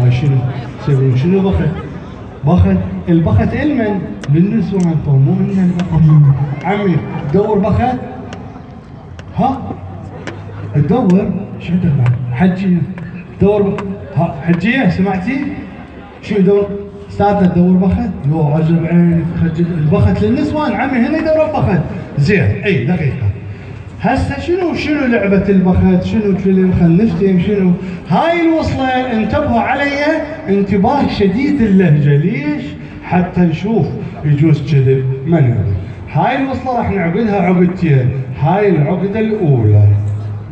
هاي شنو؟ يسوون شنو بخت؟ بخت، البخت المن؟ للنسوان مو منا البخت. عمي تدور بخت؟ ها؟ تدور؟ شو تدور؟ حجية تدور ها حجية سمعتي؟ شو يدور؟ استاذنا تدور بخت؟ يو عجب عيني البخت للنسوان عمي هنا يدور بخت. زين اي دقيقة. هسه شنو لعبة البخت؟ شنو خلينا نفتهم شنو؟ هاي الوصلة انتبهوا علي انتباه شديد اللهجة، ليش؟ حتى نشوف يجوز كذب ما ندري. هاي الوصلة راح نعقدها عقدتين، هاي العقدة الأولى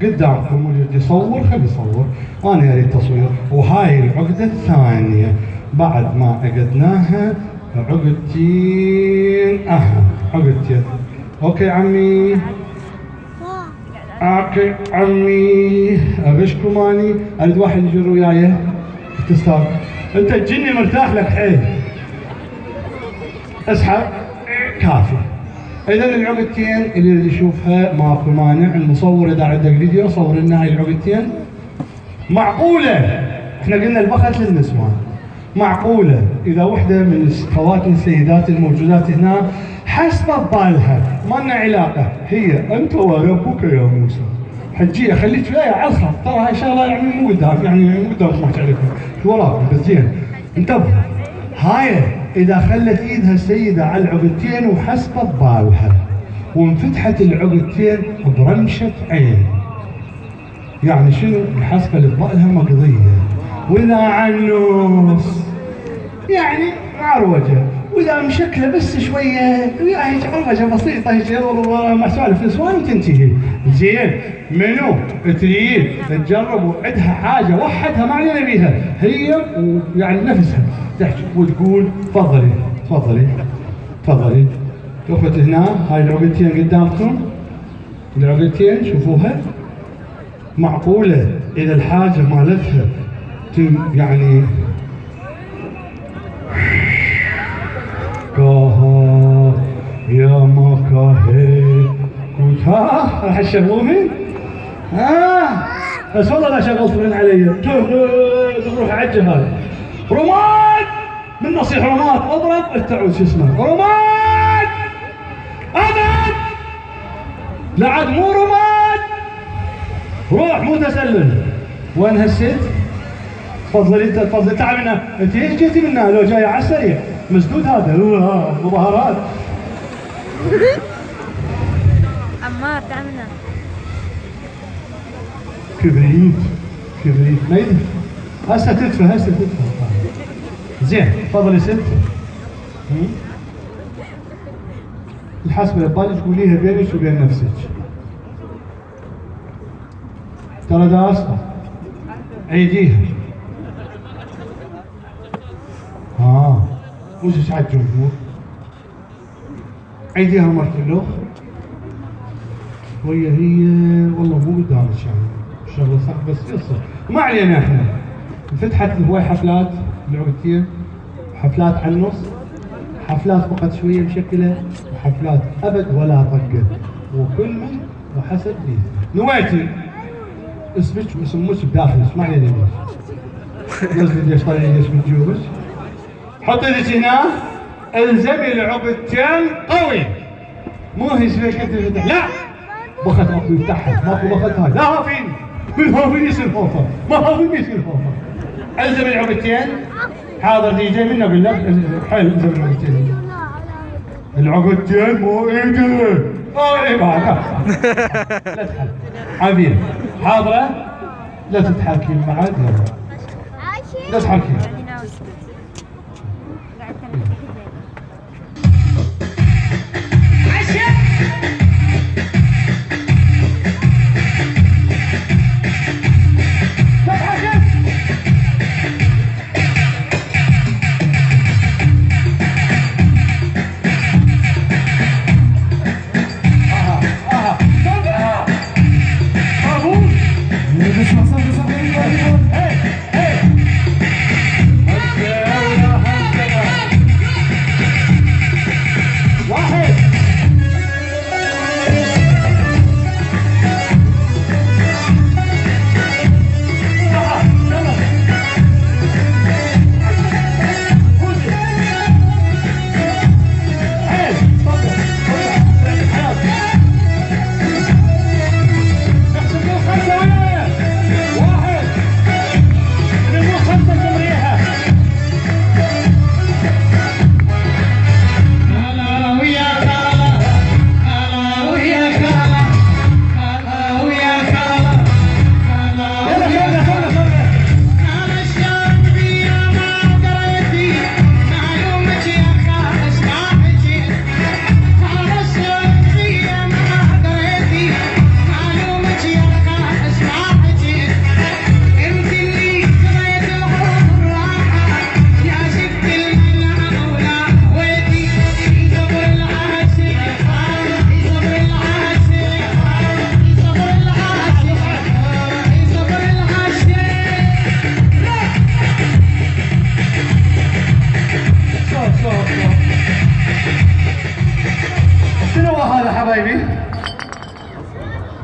قدامكم، اللي يصور خلي يصور، أنا أريد تصوير، وهاي العقدة الثانية بعد ما عقدناها عقدتين، عقدتين. أوكي عمي. اوكي عمي اغشكم اني اريد واحد يجر وياي تستاهل. انت تجيني مرتاح لك حيل. اسحب كافي. اذا العقدتين اللي يشوفها ماكو مانع، المصور اذا عندك فيديو صور لنا هاي العقدتين. معقوله احنا قلنا البخت للنسوان، معقوله اذا وحده من خواتنا السيدات الموجودات هنا حسب بالها ما لنا علاقه، هي انت وربك يا موسى حجيه خليك وياي على الخط، ترى هاي شغله يعني مو قدام، يعني مو قدام ما تعرفها شو وراكم، بس زين انتبهوا. هاي اذا خلت ايدها السيده على العقدتين وحسبت بالها وانفتحت العقدتين برمشه عين، يعني شنو؟ محسبه لبالها مقضيه. واذا عنوس يعني معروجه، واذا مشكله بس شويه هيك عرفجه بسيطه هيك مع سوالف نسوان وتنتهي. زين منو تريد تجربوا عندها حاجه وحدها ما علينا بيها، هي ويعني نفسها تحكي وتقول تفضلي تفضلي تفضلي. اخت هنا هاي العقدتين قدامكم، العقدتين شوفوها. معقوله اذا الحاجه مالتها يعني كاها يا مكاهي كوتا راح تشغلوهن؟ بس والله لا شغلت من علي تروح على الجهاز. رماد من نصيح رماد اضرب التعود شو اسمه رماد اضرب لا عاد مو رماد روح مو تسلل. وين هالست؟ تفضلي انت تفضلي تعال منا. انت ايش جيتي منا لو جايه على السريع؟ مسدود هذا مظاهرات. عمار تعال منا. كبريت كبريت ما يدري هسه تدفى هسه تدفى. زين تفضلي ست. الحسبه ببالك قوليها بينك وبين نفسك. ترى دا اسقط عيديها. وش على الجمهور عيديها مرت الاخ وهي والله مو قدامك يعني الشغله صح بس يصير ما علينا. احنا فتحت هواي حفلات العقدتين، حفلات على النص، حفلات فقط شويه مشكله، وحفلات ابد ولا طقه، وكل من وحسب بيته. نويتي اسمك واسم امك بداخلك ما علينا ليش نزلي ليش طالعين ليش من جيوبك. حط ايدك هنا الزمي العقدتين قوي، مو هي شوي كنت لا بخت ماكو يفتحها ماكو بخت هاي لا هافين من هافين يصير خوفه ما هافين يصير خوفه. الزم العقدتين. حاضر دي جاي منه اقول لك حلو الزم العقدتين. العقدتين مو ايده اي بعد لا تحل عبير حاضره لا تتحركين بعد لا تحركين.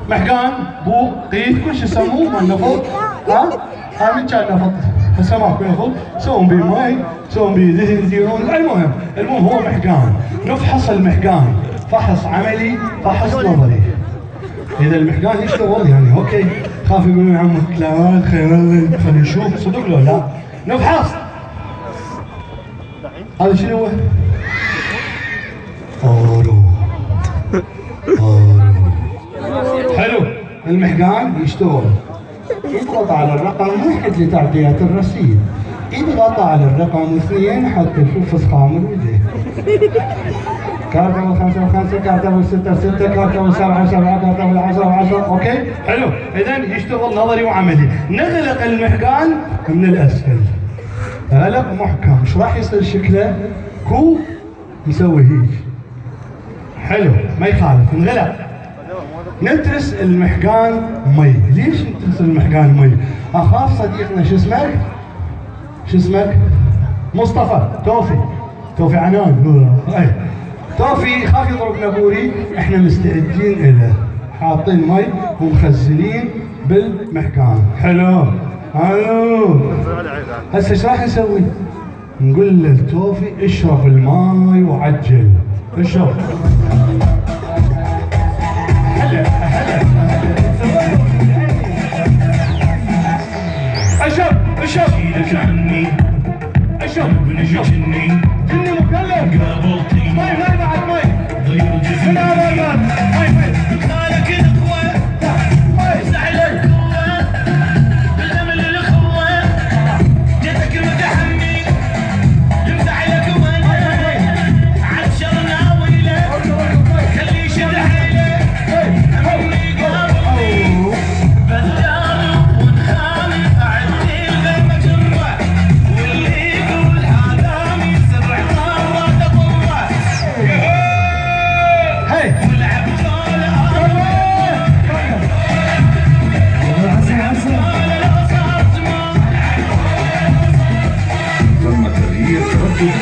محقان بو قيد كل شيء يسموه مال نفط. ها؟ من كان نفط هسه ماكو نفط، سوون بيه ماي، سوون بيه دهن يديرون. المهم هو محقان. نفحص المحقان فحص عملي، فحص نظري. اذا المحقان يشتغل يعني اوكي، خاف يقولون عمك لا خير خلينا نشوف صدق لو لا. نفحص. هذا شنو هو؟ اورو. حلو. المحقان يشتغل، يضغط على الرقم 1 لتعطيات الرصيد، يضغط على الرقم 2 حتى يشوف فسخام الوجه. كارت اول 5 كارت اول 6 كارت اول 7 كارت اول 10 اوكي؟ حلو. اذا يشتغل نظري وعملي. نغلق المحقان من الاسفل. غلق محكم. ايش راح يصير شكله؟ كوب مسوي هيك. حلو، ما يخالف. انغلق. نترس المحقان مي. ليش نترس المحقان مي؟ اخاف صديقنا شو اسمك؟ مصطفى توفي عنان. اي توفي خاف يضرب نابوري. احنا مستعدين له، حاطين مي ومخزنين بالمحقان. حلو. هسه ايش راح نسوي؟ نقول له توفي اشرب الماي وعجل. اشرب. هلا اشرب جني مكلف. ماي بعد ماي. من هذا الباب ماي. خالك القوة سعلك قوة بالأمل الأخوة جدك متحمي يمدح لك ومنه عطشرنا ويله خلي يشد حيله أمني قابلني بلدان ونخاني أعدي الغمة جمع واللي يقول هذا يسرع مرة قوة. هاي ولعب تم تغيير تردد